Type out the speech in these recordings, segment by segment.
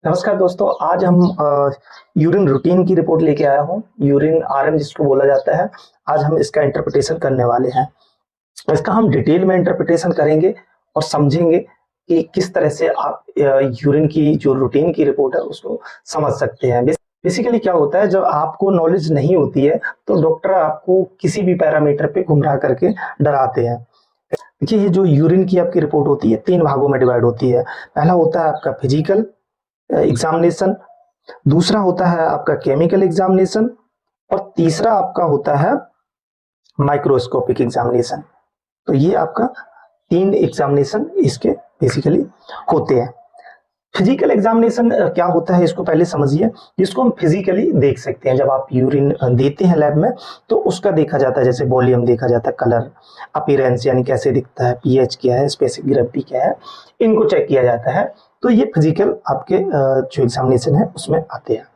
नमस्कार दोस्तों, आज हम यूरिन रूटीन की रिपोर्ट लेके आया हूँ। यूरिन आरएम जिसको बोला जाता है। आज हम इसका इंटरप्रिटेशन करने वाले हैं। इसका हम डिटेल में इंटरप्रिटेशन करेंगे और समझेंगे कि किस तरह से आप यूरिन की जो रूटीन की रिपोर्ट है उसको समझ सकते हैं। बेसिकली क्या होता है, जब आपको नॉलेज नहीं होती है तो डॉक्टर आपको किसी भी पैरामीटर पे गुमराह करके डराते हैं। देखिए, ये जो यूरिन की आपकी रिपोर्ट होती है 3 भागों में डिवाइड होती है। पहला होता है आपका फिजिकल एग्जामिनेशन, दूसरा होता है आपका केमिकल एग्जामिनेशन और तीसरा आपका होता है माइक्रोस्कोपिक एग्जामिनेशन। तो ये आपका 3 एग्जामिनेशन इसके बेसिकली होते हैं। फिजिकल एग्जामिनेशन क्या होता है इसको पहले समझिए। जिसको हम फिजिकली देख सकते हैं, जब आप यूरिन देते हैं लैब में तो उसका देखा जाता है, जैसे वॉल्यूम देखा जाता है, कलर, अपीयरेंस यानी कैसे दिखता है, पीएच क्या है, स्पेसिफिक ग्रेविटी क्या है, इनको चेक किया जाता है। तो ये फिजिकल आपके जो एग्जामिनेशन है उसमें आते हैं।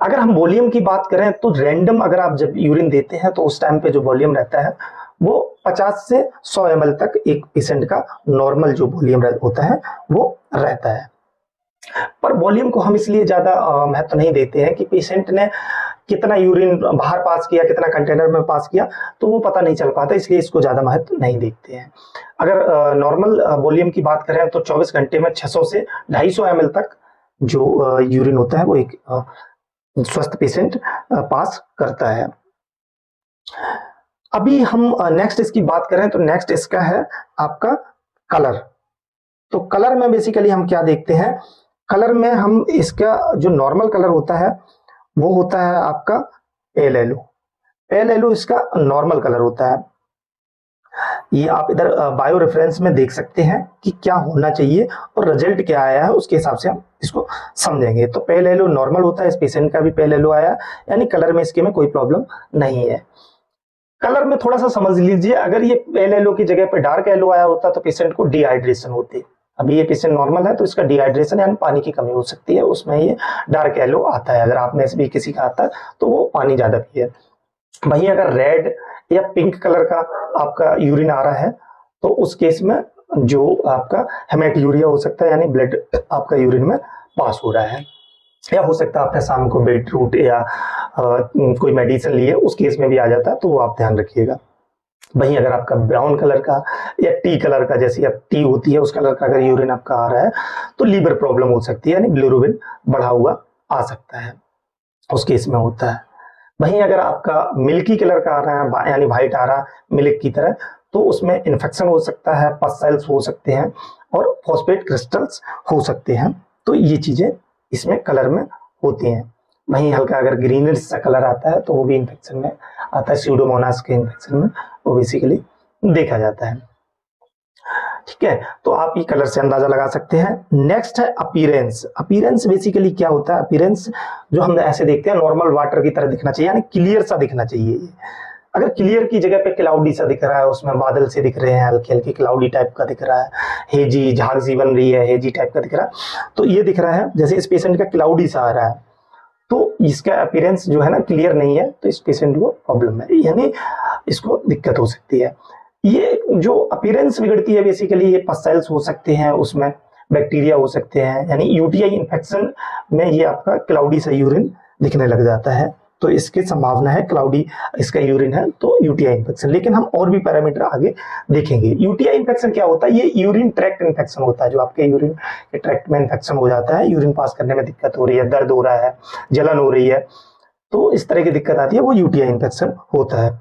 अगर हम वॉल्यूम की बात करें तो रैंडम अगर आप जब यूरिन देते हैं तो उस टाइम पे जो वॉल्यूम रहता है वो 50 से 100 ml तक एक पेशेंट का नॉर्मल जो वॉल्यूम होता है वो रहता है। पर वॉल्यूम को हम इसलिए ज्यादा महत्व नहीं देते हैं कि पेशेंट ने कितना यूरिन बाहर पास किया, कितना कंटेनर में पास किया, तो वो पता नहीं चल पाता, इसलिए इसको ज्यादा महत्व नहीं देखते हैं। अगर नॉर्मल वॉल्यूम की बात करें तो 24 घंटे में 600 से 250 ml तक जो यूरिन होता है वो एक स्वस्थ पेशेंट पास करता है। अभी हम नेक्स्ट इसकी बात करें तो नेक्स्ट इसका है आपका कलर। तो कलर में बेसिकली हम क्या देखते हैं, कलर में हम इसका जो नॉर्मल कलर होता है वो होता है आपका पेल येलो। पेल येलो इसका नॉर्मल कलर होता है। ये आप इधर बायो रेफरेंस में देख सकते हैं कि क्या होना चाहिए और रिजल्ट क्या आया है, उसके हिसाब से हम इसको समझेंगे। तो पेल येलो नॉर्मल होता है, इस पेशेंट का भी पेल येलो आया, यानी कलर में इसके में कोई प्रॉब्लम नहीं है। कलर में थोड़ा सा समझ लीजिए, अगर ये पेल येलो की जगह पे डार्क येलो आया होता तो पेशेंट को डिहाइड्रेशन होती। अभी ये पेशेंट नॉर्मल है तो इसका डिहाइड्रेशन यानी पानी की कमी हो सकती है, उसमें ये डार्क येलो आता है। अगर आप में से भी किसी का आता है तो वो पानी ज्यादा पिए। वहीं अगर रेड या पिंक कलर का आपका यूरिन आ रहा है तो उस केस में जो आपका हेमेटूरिया हो सकता है, यानी ब्लड आपका यूरिन में पास हो रहा है, या हो सकता है आपने शाम को बीट रूट या कोई मेडिसिन लिए, उस केस में भी आ जाता है, तो वो आप ध्यान रखिएगा। वहीं अगर आपका ब्राउन कलर का या टी कलर का, जैसे अब टी होती है उस कलर का अगर यूरिन आपका आ रहा है तो लीवर प्रॉब्लम हो सकती है, यानी बिलिरुबिन बढ़ा हुआ आ सकता है, उस केस में होता है। वहीं अगर आपका मिल्की कलर का आ रहा है, यानी व्हाइट आ रहा है मिल्क की तरह, तो उसमें इन्फेक्शन हो सकता है, पस सेल्स हो सकते हैं और फॉस्फेट क्रिस्टल्स हो सकते हैं। तो ये चीजें इसमें कलर में होती हैं। वहीं हल्का अगर ग्रीनिश सा कलर आता है तो वो भी इन्फेक्शन में आता है, स्यूडोमोनास के इन्फेक्शन में वो बेसिकली देखा जाता है। ठीक है, तो आप ये कलर से अंदाजा लगा सकते हैं। नेक्स्ट है अपीयरेंस। अपीयरेंस बेसिकली क्या होता है, अपीयरेंस जो हम ऐसे देखते हैं नॉर्मल वाटर की तरह दिखना चाहिए, यानी क्लियर सा दिखना चाहिए। अगर क्लियर की जगह पे क्लाउडी सा दिख रहा है, उसमें बादल से दिख रहे हैं, हल्के हल्के क्लाउडी टाइप का दिख रहा है, हेजी झाग सी बन रही है, हेजी टाइप का दिख रहा है, तो ये दिख रहा है जैसे इस पेशेंट का क्लाउडी सा आ रहा है, तो इसका अपीयरेंस जो है ना क्लियर नहीं है, तो इस पेशेंट को प्रॉब्लम है, यानी इसको दिक्कत हो सकती है। ये जो अपीयरेंस बिगड़ती है बेसिकली ये पस सेल्स हो सकते हैं, उसमें बैक्टीरिया हो सकते हैं, यानी यूटीआई इन्फेक्शन में ये आपका क्लाउडी सा यूरिन दिखने लग जाता है, तो इसकी संभावना है क्लाउडी इसका यूरिन है तो यूटीआई इन्फेक्शन। लेकिन हम और भी पैरामीटर आगे देखेंगे। यूटीआई इन्फेक्शन क्या होता है, ये यूरिन ट्रैक्ट इन्फेक्शन होता है, जो आपके यूरिन के ट्रैक्ट में इन्फेक्शन हो जाता है, यूरिन पास करने में दिक्कत हो रही है, दर्द हो रहा है, जलन हो रही है, तो इस तरह की दिक्कत आती है, वो यूटीआई इन्फेक्शन होता है।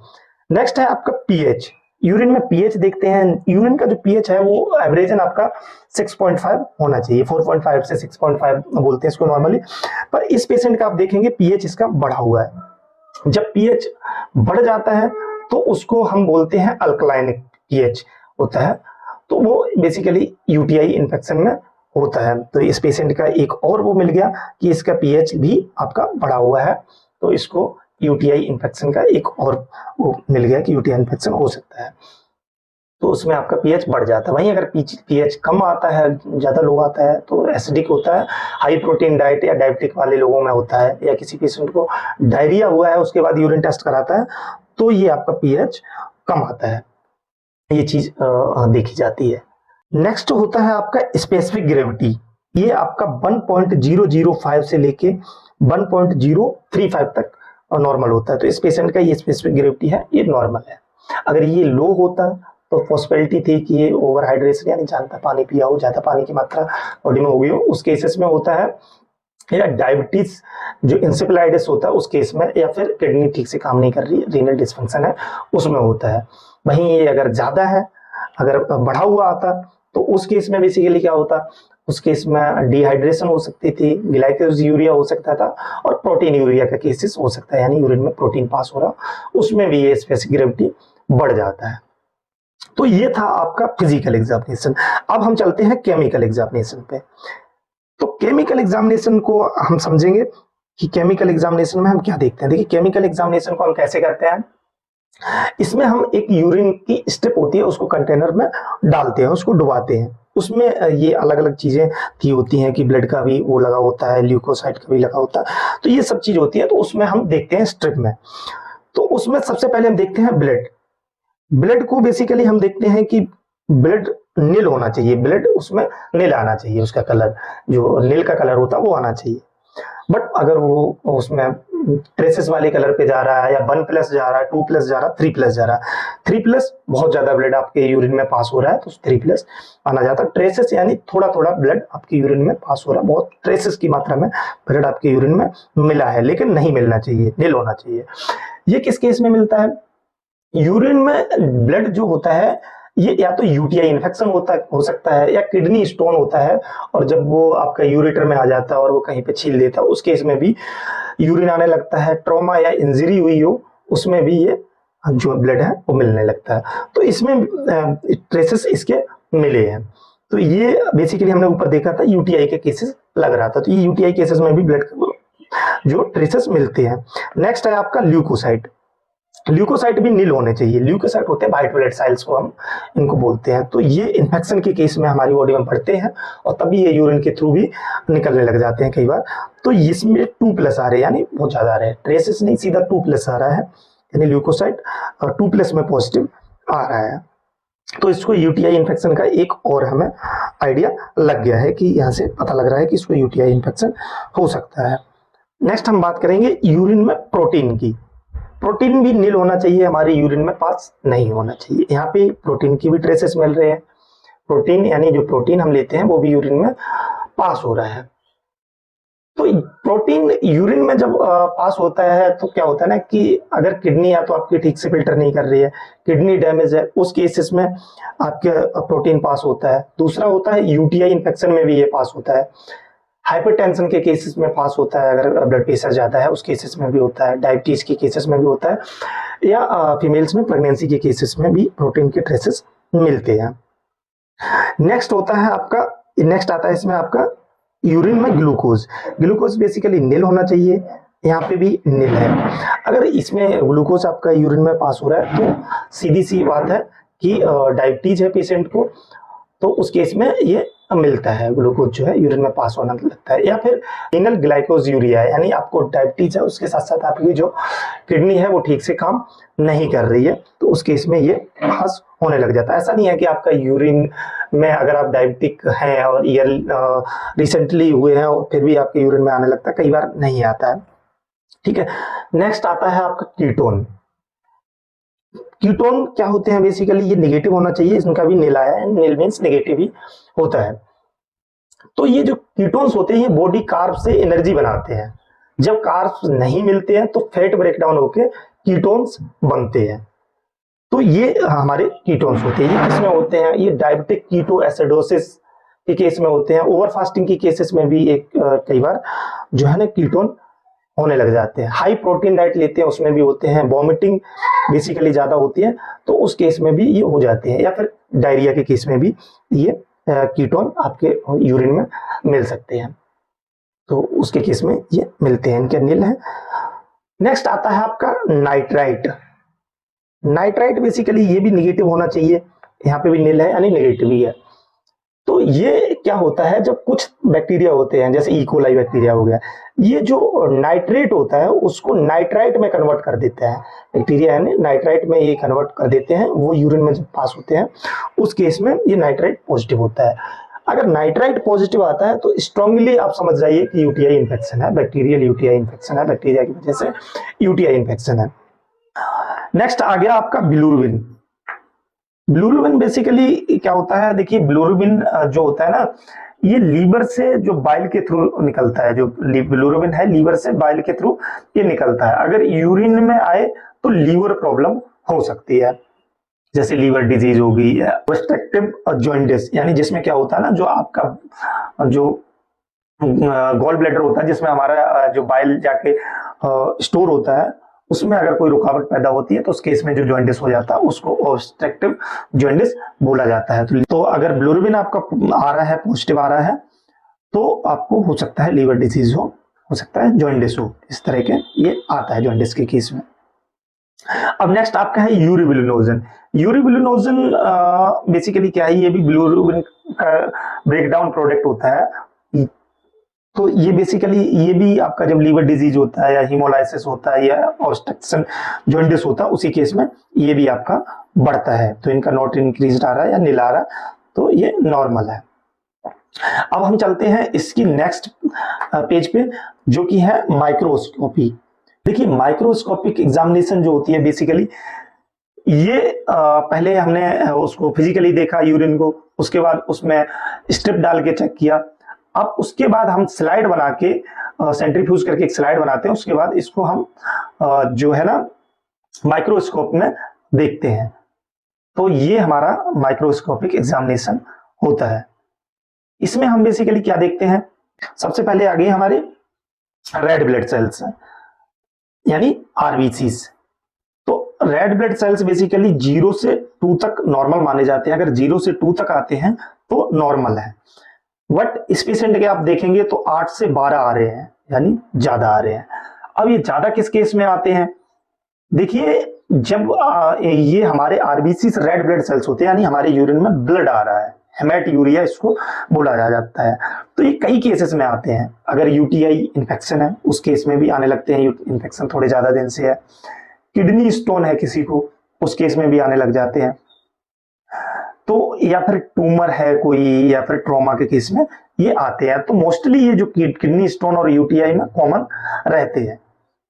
नेक्स्ट है आपका पीएच। यूरिन में पीएच देखते हैं, यूरिन का जो पीएच है वो एवरेजन आपका 6.5 होना चाहिए, 4.5 से 6.5 बोलते हैं इसको नॉर्मली, पर इस पेशेंट का आप देखेंगे पीएच इसका बढ़ा हुआ है। जब पीएच बढ़ जाता है तो उसको हम बोलते हैं अल्कलाइनिक पीएच होता है, तो वो बेसिकली यूटीआई इन्फेक्शन में होता है। तो इस पेशेंट का एक और वो मिल गया कि इसका पीएच भी आपका बढ़ा हुआ है, तो इसको यूटीआई इन्फेक्शन का एक और वो मिल गया कि यूटीआई इन्फेक्शन हो सकता है, तो उसमें आपका पीएच बढ़ जाता है। वहीं अगर पीएच कम आता है, ज्यादा लो आता है, तो एसिडिक होता है, हाई प्रोटीन डाइट या डायबिटिक वाले लोगों में होता है, या किसी पेशेंट को डायरिया हुआ है उसके बाद यूरिन टेस्ट कराता है तो ये आपका पीएच कम आता है, ये चीज देखी जाती है। नेक्स्ट होता है आपका स्पेसिफिक ग्रेविटी। ये आपका 1.005 से लेके 1.035 तक नॉर्मल होता है। तो इस पेशेंट का ये स्पेसिफिक ग्रेविटी है, ये नॉर्मल है। अगर ये लो होता तो पॉसिबिलिटी थी कि ये ओवर हाइड्रेशन यानी ज्यादा पानी पिया हो, ज्यादा पानी की मात्रा बॉडी में हो गई हो, उस केसेस में होता है, या डायबिटीज जो इंसेफेलाइटिस होता है उस केस में, या फिर किडनी ठीक से काम नहीं कर रही है, रीनल डिस्फंक्शन है, उसमें होता है। वहीं ये अगर ज्यादा है, अगर बढ़ा हुआ आता तो उस केस में बेसिकली क्या होता, उस केस में डिहाइड्रेशन हो सकती थी, ग्लाइकोज यूरिया हो सकता था, और प्रोटीन यूरिया का केसेस हो सकता है, यानी यूरिन में प्रोटीन पास हो रहा, उसमें भी ये स्पेसिफिक ग्रेविटी बढ़ जाता है। तो ये था आपका फिजिकल एग्जामिनेशन। अब हम चलते हैं केमिकल एग्जामिनेशन पे। तो केमिकल एग्जामिनेशन को हम समझेंगे कि केमिकल एग्जामिनेशन में हम क्या देखते हैं। देखिए, केमिकल एग्जामिनेशन को हम कैसे करते हैं, इसमें हम एक यूरिन की स्टेप होती है, उसको कंटेनर में डालते हैं, उसको डुबाते हैं, उसमें ये अलग अलग चीजें थी होती हैं कि ब्लड का भी वो लगा होता है, ल्यूकोसाइड का भी लगा होता है, तो ये सब चीज होती है। तो उसमें हम देखते हैं स्ट्रिप में, तो उसमें सबसे पहले हम देखते हैं ब्लड। ब्लड को बेसिकली हम देखते हैं कि ब्लड नील होना चाहिए, ब्लड उसमें नील आना चाहिए, उसका कलर जो नील का कलर होता है वो आना चाहिए। बट अगर वो उसमें ट्रेसेस वाले कलर पे जा रहा है, या 1+ जा रहा है, 2+ जा रहा है, 3+ जा रहा है, 3+ बहुत ज्यादा ब्लड आपके यूरिन में पास हो रहा है तो 3+ माना जाता है। ट्रेसेस यानी थोड़ा थोड़ा ब्लड आपके यूरिन में पास हो रहा है, बहुत ट्रेसेस की मात्रा में ब्लड आपके यूरिन में मिला है, लेकिन नहीं मिलना चाहिए, नील होना चाहिए। ये किस केस में मिलता है, यूरिन में ब्लड जो होता है ये या तो यूटीआई इन्फेक्शन हो सकता है, या किडनी स्टोन होता है, और जब वो आपका यूरेटर में आ जाता है और वो कहीं पे छील देता है, उस केस में भी यूरिन आने लगता है। ट्रॉमा या इंजरी हुई हो उसमें भी ये जो ब्लड है वो मिलने लगता है। तो इसमें ट्रेसेस इसके मिले हैं। तो ये बेसिकली हमने ऊपर देखा था यूटीआई के केसेस लग रहा था, तो ये यूटीआई केसेस में भी ब्लड जो ट्रेसेस मिलते हैं। नेक्स्ट है आपका ल्यूकोसाइट। ल्यूकोसाइट भी नील होने चाहिए। ल्यूकोसाइट होते हैं व्हाइट ब्लड सेल्स को हम इनको बोलते हैं। तो ये इन्फेक्शन के केस में हमारी बॉडी में बढ़ते हैं और तभी ये यूरिन के थ्रू भी निकलने लग जाते हैं कई बार। तो इसमें 2+ आ रहे हैं, यानी बहुत ज्यादा आ रहे हैं, ट्रेसेस नहीं, सीधा 2+ आ रहा है, यानी ल्यूकोसाइट 2+ में पॉजिटिव आ रहा है। तो इसको यूटीआई इन्फेक्शन का एक और हमें आइडिया लग गया है कि यहाँ से पता लग रहा है कि इसको यूटीआई इन्फेक्शन हो सकता है। नेक्स्ट हम बात करेंगे यूरिन में प्रोटीन की। प्रोटीन भी नील होना चाहिए, हमारे यूरिन में पास नहीं होना चाहिए। यहाँ पे प्रोटीन की भी ट्रेसेस मिल रहे हैं। प्रोटीन यानी जो प्रोटीन हम लेते हैं वो भी यूरिन में पास हो रहा है। तो प्रोटीन यूरिन में जब पास होता है तो क्या होता है ना कि अगर किडनी या तो आपकी ठीक से फिल्टर नहीं कर रही है, किडनी डैमेज है, उस केसेस में आपके प्रोटीन पास होता है। दूसरा होता है यूटीआई इन्फेक्शन में भी ये पास होता है। हाइपरटेंशन के केसेस में पास होता है, अगर ब्लड प्रेशर ज्यादा है उस केसेस में भी होता है। डायबिटीज के केसेस में भी होता है, या फीमेल्स में प्रेगनेंसी के केसेस में भी प्रोटीन के ट्रेसेस मिलते हैं। नेक्स्ट होता है आपका, नेक्स्ट आता है इसमें आपका यूरिन में ग्लूकोज। ग्लूकोज बेसिकली नील होना चाहिए, यहाँ पे भी नील है। अगर इसमें ग्लूकोज आपका यूरिन में पास हो रहा है तो सीधी सी बात है कि डायबिटीज है पेशेंट को, तो उस केस में ये मिलता है, ग्लूकोज जो है यूरिन में पास होना लगता है। या फिर रीनल ग्लाइकोज यूरिया है, यानी आपको डायबिटीज है उसके साथ साथ आपकी जो किडनी है वो ठीक से काम नहीं कर रही है, तो उस केस में ये पास होने लग जाता है। ऐसा नहीं है कि आपका यूरिन में अगर आप डायबिटिक हैं और ईयर रिसेंटली हुए हैं और फिर भी आपके यूरिन में आने लगता है, कई बार नहीं आता है। ठीक है, नेक्स्ट आता है आपका कीटोन। कीटोन क्या होते हैं, बेसिकली ये नेगेटिव होना चाहिए, इनका भी नील आया है, नील मींस नेगेटिव ही होता है। तो ये जो कीटोन्स होते हैं ये बॉडी कार्ब से एनर्जी बनाते हैं। जब कार्ब्स नहीं मिलते हैं तो फैट ब्रेकडाउन होकर कीटोन्स बनते हैं। तो ये हमारे कीटोन्स होते हैं। ये किसमें होते हैं, ये डायबिटिक कीटो एसिडोसिस के केस में होते हैं। ओवर फास्टिंग के केसेस में भी एक कई बार जो है ना कीटोन होने लग जाते हैं। हाई प्रोटीन डाइट लेते हैं उसमें भी होते हैं। वॉमिटिंग बेसिकली ज्यादा होती है तो उस केस में भी ये हो जाते हैं। या फिर डायरिया के केस में भी ये कीटोन आपके यूरिन में मिल सकते हैं, तो उसके केस में ये मिलते हैं, इनके नील है। नेक्स्ट आता है आपका नाइट्राइट। नाइट्राइट बेसिकली ये भी निगेटिव होना चाहिए, यहाँ पे भी नील है यानी निगेटिव ही है। तो ये क्या होता है, जब कुछ बैक्टीरिया होते हैं जैसे इकोलाई बैक्टीरिया हो गया, ये जो नाइट्रेट होता है उसको नाइट्राइट में कन्वर्ट कर देता है। बैक्टीरिया है नाइट्राइट में ये कन्वर्ट कर देते हैं, वो यूरिन में जब पास होते हैं उस केस में ये नाइट्राइट पॉजिटिव होता है। अगर नाइट्राइट पॉजिटिव आता है तो स्ट्रांगली आप समझ जाइए कि यूटीआई इन्फेक्शन है, बैक्टीरियल यूटीआई इन्फेक्शन है, बैक्टीरिया की वजह से यूटीआई इन्फेक्शन है। नेक्स्ट आ गया आपका बिलिरुबिन। बिलिरुबिन बेसिकली क्या होता है, देखिए बिलिरुबिन जो होता है ना, ये लीवर से जो बाइल के थ्रू निकलता है, जो बिलिरुबिन है लीवर से बाइल के थ्रू ये निकलता है। अगर यूरिन में आए तो लीवर प्रॉब्लम हो सकती है, जैसे लीवर डिजीज होगी या ऑब्स्ट्रक्टिव जॉइंटिस, यानी जिसमें क्या होता है ना, जो आपका जो गॉल ब्लैडर होता है जिसमें हमारा जो बाइल जाके स्टोर होता है, उसमें अगर कोई रुकावट पैदा होती है तो उस केस में जो जॉइंटिस हो जाता है उसको ऑब्स्ट्रक्टिव जॉइंटिस बोला जाता है। तो अगर बिलिरुबिन आपका आ रहा है, पॉजिटिव आ रहा है, तो आपको हो सकता है लीवर डिजीज हो सकता है जॉइंटिस हो, इस तरह के ये आता है जॉइंटिस के केस में। अब नेक्स्ट आपका है यूरिबिलिनोजन। यूरिबिलिनोजन बेसिकली क्या है, ये भी बिलिरुबिन का ब्रेकडाउन प्रोडक्ट होता है। तो ये बेसिकली ये भी आपका जब लीवर डिजीज होता है या हीमोलाइसिस होता है या ऑब्स्ट्रक्शन जॉइंटिस होता है, उसी केस में ये भी आपका बढ़ता है। तो इनका नॉट इंक्रीज आ रहा है या नीला आ रहा है, तो ये नॉर्मल है। अब हम चलते हैं इसकी नेक्स्ट पेज पे, जो कि है माइक्रोस्कोपी। देखिए माइक्रोस्कोपिक एग्जामिनेशन जो होती है बेसिकली, ये पहले हमने उसको फिजिकली देखा यूरिन को, उसके बाद उसमें स्ट्रिप डाल के चेक किया। अब उसके बाद हम स्लाइड बना के सेंट्रीफ्यूज करके एक स्लाइड बनाते हैं, उसके बाद इसको हम जो है ना माइक्रोस्कोप में देखते हैं। तो ये हमारा माइक्रोस्कोपिक एग्जामिनेशन होता है। इसमें हम बेसिकली क्या देखते हैं, सबसे पहले आ गई हमारे रेड ब्लड सेल्स यानी आरबीसीज। तो रेड ब्लड सेल्स बेसिकली 0 से 2 तक नॉर्मल माने जाते हैं। अगर 0 से 2 तक आते हैं तो नॉर्मल है। बट इस पेशेंट के आप देखेंगे तो 8 से 12 आ रहे हैं, यानी ज्यादा आ रहे हैं। अब ये ज्यादा किस केस में आते हैं, देखिए जब ये हमारे आरबीसी रेड ब्लड सेल्स होते हैं, यानी हमारे यूरिन में ब्लड आ रहा है, हेमेटूरिया इसको बोला जाता है। तो ये कई केसेस में आते हैं। अगर यूटीआई इन्फेक्शन है उस केस में भी आने लगते हैं, इन्फेक्शन थोड़े ज्यादा दिन से है। किडनी स्टोन है किसी को, उस केस में भी आने लग जाते हैं। तो या फिर ट्यूमर है कोई, या फिर ट्रॉमा के केस में ये आते हैं। तो मोस्टली ये जो किडनी स्टोन और यूटीआई में कॉमन रहते हैं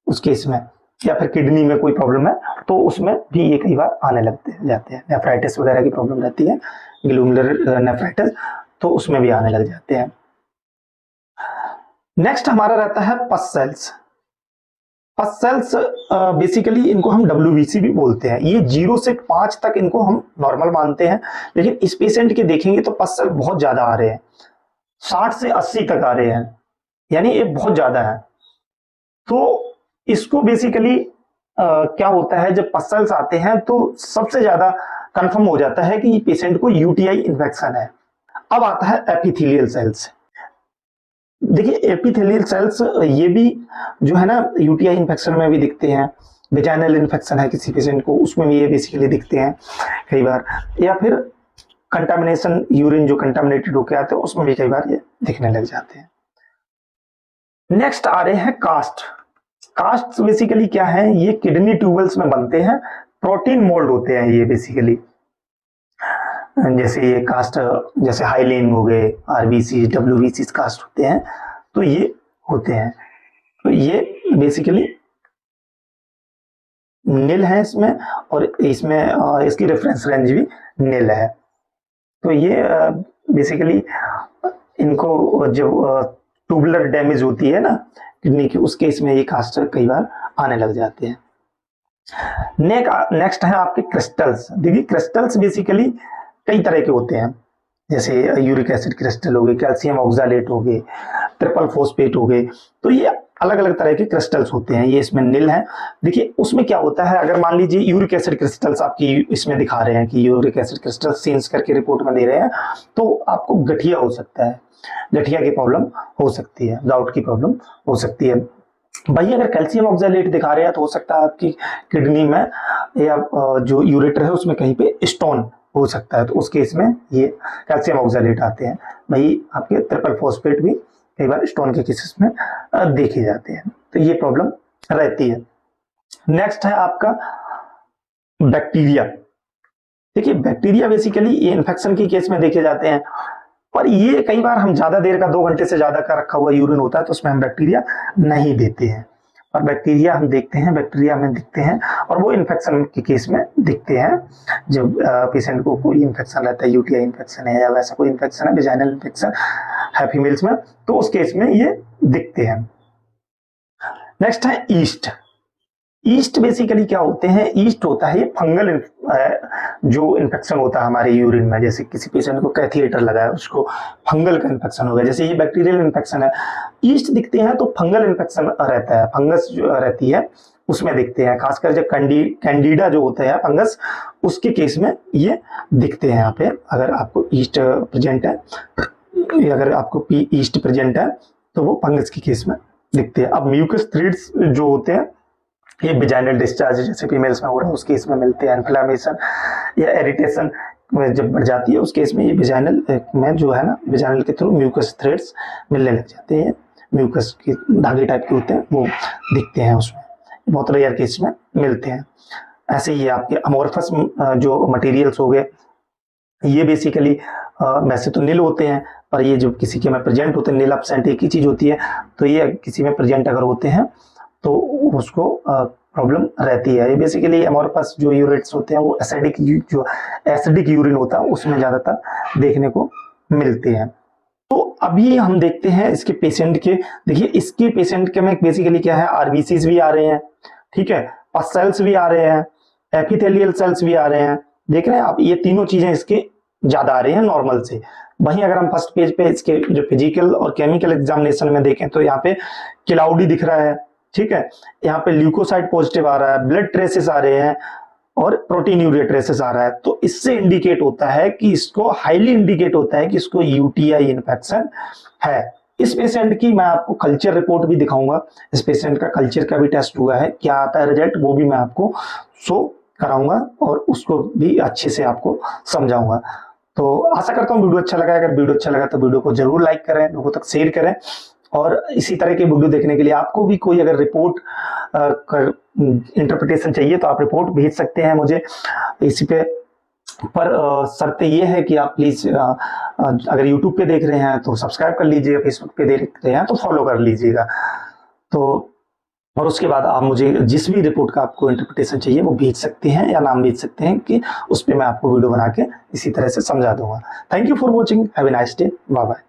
उस केस में, या फिर किडनी में कोई प्रॉब्लम है तो उसमें भी ये कई बार आने लगते जाते हैं। नेफ्राइटिस वगैरह की प्रॉब्लम रहती है, ग्लूमेरुलर नेफ्राइटिस, तो उसमें भी आने लग जाते हैं। नेक्स्ट हमारा रहता है पस सेल्स। पस सेल्स बेसिकली इनको हम WBC भी बोलते हैं। ये 0 से 5 तक इनको हम नॉर्मल मानते हैं, लेकिन इस पेशेंट के देखेंगे तो पस सेल बहुत ज्यादा आ रहे हैं, 60 से 80 तक आ रहे हैं, यानी ये बहुत ज्यादा है। तो इसको बेसिकली क्या होता है, जब पस सेल्स आते हैं तो सबसे ज्यादा कंफर्म हो जाता है कि ये पेशेंट को यूटीआई इन्फेक्शन है। अब आता है एपिथेलियल सेल्स। देखिए एपिथेलियल सेल्स ये भी जो है ना यूटीआई इन्फेक्शन में भी दिखते हैं। वेजाइनल इन्फेक्शन है किसी पेशेंट को, उसमें भी ये बेसिकली दिखते हैं कई बार, या फिर कंटामिनेशन, यूरिन जो कंटामिनेटेड होकर आते हैं उसमें भी कई बार ये दिखने लग जाते हैं। नेक्स्ट आ रहे हैं कास्ट। कास्ट बेसिकली क्या है, ये किडनी ट्यूबल्स में बनते हैं, प्रोटीन मोल्ड होते हैं ये बेसिकली। जैसे ये कास्ट, जैसे हाइलेन हो गए, आरबीसी, WBC कास्ट होते हैं, तो ये होते हैं। तो ये बेसिकली नील है इसमें, और इसमें इसकी रेफरेंस रेंज भी नील है। तो ये बेसिकली इनको जब ट्यूबुलर डैमेज होती है ना किडनी की, उस केस में ये कास्ट कई बार आने लग जाते हैं। नेक्स्ट है आपके क्रिस्टल्स। देखिए क्रिस्टल्स बेसिकली कई तरह के होते हैं, जैसे यूरिक एसिड क्रिस्टल हो गए, कैल्शियम ऑक्सालेट हो गए, ट्रिपल फॉस्फेट हो गए। तो ये अलग अलग तरह के क्रिस्टल्स होते हैं, ये इसमें नील है। देखिए उसमें क्या होता है, अगर मान लीजिए यूरिक एसिड क्रिस्टल्स आपकी इसमें दिखा रहे हैं कि यूरिक एसिड क्रिस्टल सेंस करके रिपोर्ट में दे रहे हैं, तो आपको गठिया हो सकता है, गठिया की प्रॉब्लम हो सकती है, गाउट की प्रॉब्लम हो सकती है। भाई अगर कैल्शियम ऑक्सालेट दिखा रहे हैं तो हो सकता है आपकी किडनी में या जो यूरेटर है उसमें कहीं पे स्टोन हो सकता है, तो उस केस में ये कैल्शियम ऑक्सालेट आते हैं। भाई आपके ट्रिपल फॉस्फेट भी कई बार स्टोन के केसेस में देखे जाते हैं, तो ये प्रॉब्लम रहती है। नेक्स्ट है आपका बैक्टीरिया। देखिए बैक्टीरिया बेसिकली ये इन्फेक्शन के केस में देखे जाते हैं, पर ये कई बार हम ज्यादा देर का 2 घंटे से ज्यादा का रखा हुआ यूरिन होता है तो उसमें हम बैक्टीरिया नहीं देते हैं, और बैक्टीरिया हम देखते हैं, बैक्टीरिया में दिखते हैं और वो इन्फेक्शन के केस में दिखते हैं। जब पेशेंट को कोई इन्फेक्शन रहता है, यूटीआई इन्फेक्शन है या वैसा कोई इन्फेक्शन है, वेजाइनल इन्फेक्शन है फीमेल्स में, तो उस केस में ये दिखते हैं। नेक्स्ट है ईस्ट। ईस्ट बेसिकली क्या होते हैं? ईस्ट होता है ये फंगल जो इन्फेक्शन होता है हमारे यूरिन में, जैसे किसी पेशेंट को कैथिएटर लगा है उसको फंगल का इन्फेक्शन हो गया, जैसे ये बैक्टीरियल इन्फेक्शन है, ईस्ट दिखते हैं तो फंगल इन्फेक्शन रहता है, फंगस जो रहती है उसमें दिखते हैं, खासकर जब कैंडिडा जो होता है फंगस, उसके केस में ये दिखते हैं। यहाँ पे अगर आपको ईस्ट प्रेजेंट है, अगर आपको ईस्ट प्रेजेंट है तो वो फंगस के केस में दिखते हैं। अब म्यूकस थ्रेड्स जो होते हैं ये वेजाइनल डिस्चार्ज जैसे फीमेल्स में हो रहा है उस केस में मिलते हैं। इन्फ्लेमेशन या इरिटेशन जब बढ़ जाती है उस केस में ये वेजाइनल में जो है ना, वेजाइनल के थ्रू म्यूकस थ्रेड्स मिलने लग जाते हैं, म्यूकस के धागे टाइप के होते हैं वो दिखते हैं, उसमें बहुत रेयर केस में मिलते हैं। ऐसे ही आपके अमोर्फस जो मटेरियल्स हो गए, ये बेसिकली वैसे तो नील होते हैं, पर ये जो किसी के में प्रेजेंट होते हैं, नील एब्सेंट एक ही चीज होती है, तो ये किसी में प्रेजेंट अगर होते हैं तो उसको प्रॉब्लम रहती है। ये बेसिकली हमारे पास जो यूरेट्स होते हैं वो एसिडिक यूरिन होता है उसमें ज्यादातर देखने को मिलते हैं। तो अभी हम देखते हैं इसके पेशेंट के, देखिए इसके पेशेंट के में बेसिकली क्या है, आरबीसीज भी आ रहे हैं, ठीक है, पस सेल्स भी आ रहे हैं, एपिथेलियल सेल्स भी आ रहे हैं, देख रहे हैं आप, ये तीनों चीजें इसके ज्यादा आ रही हैं नॉर्मल से। वहीं अगर हम फर्स्ट पेज पे इसके जो फिजिकल और केमिकल एग्जामिनेशन में देखें तो यहाँ पे क्लाउडी दिख रहा है, ठीक है, यहाँ पे ल्यूकोसाइड पॉजिटिव आ रहा है, ब्लड ट्रेसेस आ रहे हैं और प्रोटीन यूरिया ट्रेसेस आ रहा है, तो इससे इंडिकेट होता है कि इसको, हाईली इंडिकेट होता है कि इसको यूटीआई इन्फेक्शन है। इस पेशेंट की मैं आपको कल्चर रिपोर्ट भी दिखाऊंगा, इस पेशेंट का कल्चर का भी टेस्ट हुआ है, क्या आता है रिजल्ट वो भी मैं आपको शो कराऊंगा और उसको भी अच्छे से आपको समझाऊंगा। तो आशा करता हूँ वीडियो अच्छा लगा, अगर वीडियो अच्छा लगा तो वीडियो को जरूर लाइक करें, लोगों तक शेयर करें, और इसी तरह के वीडियो देखने के लिए आपको भी कोई अगर रिपोर्ट इंटरप्रिटेशन चाहिए तो आप रिपोर्ट भेज सकते हैं मुझे इसी पे, पर शर्त ये है कि आप प्लीज अगर यूट्यूब पे देख रहे हैं तो सब्सक्राइब कर लीजिएगा, फेसबुक पे देख रहे हैं तो फॉलो कर लीजिएगा। तो और उसके बाद आप मुझे जिस भी रिपोर्ट का आपको इंटरप्रिटेशन चाहिए वो भेज सकते हैं या नाम भेज सकते हैं कि उस पर मैं आपको वीडियो बना के इसी तरह से समझा दूंगा। Thank you for watching, have a nice day, bye bye.